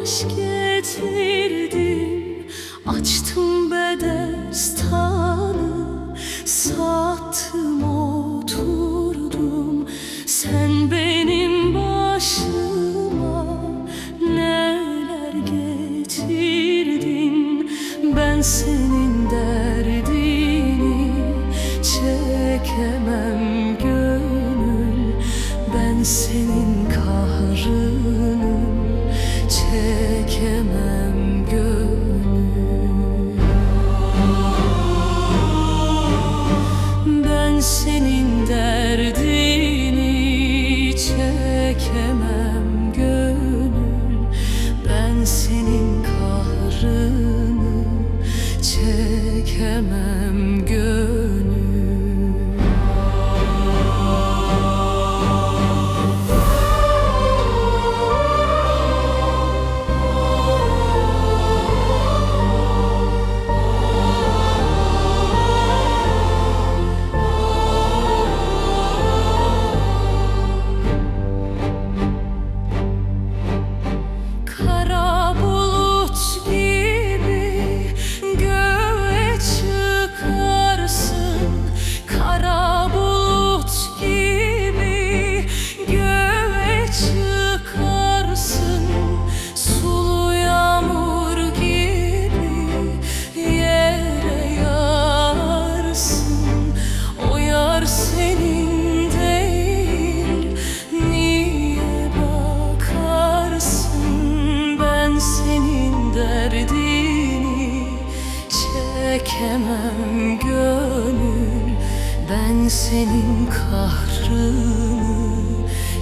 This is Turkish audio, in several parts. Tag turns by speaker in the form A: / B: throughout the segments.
A: aşk getirdim, açtım bedestanı, sattım oturdum. Sen benim başıma neler getirdin, ben senin derdini çekemem gönül, ben senin kahrını çekemem gönül. Ben senin derdini çekemem gönül, ben senin kahrını çekemem gönül. Çekemem gönül, ben senin kahrını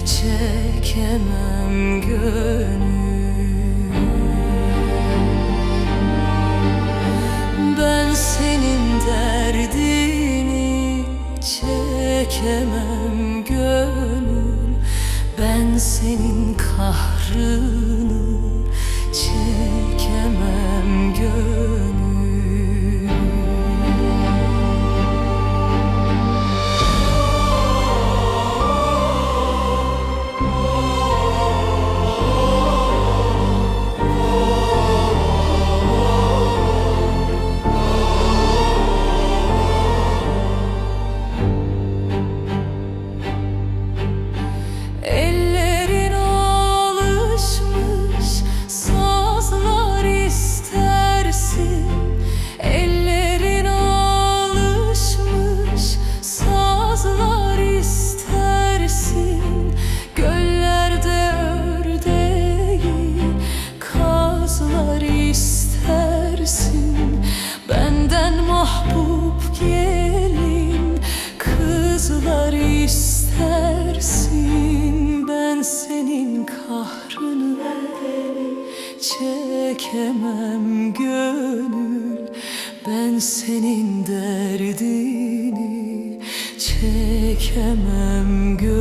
A: çekemem gönül. Ben senin derdini çekemem gönül, ben senin kahrını çekemem gönül. Benden mahbub gelin kızlar istersin, ben senin kahrını çekemem gönül, ben senin derdini çekemem gönül.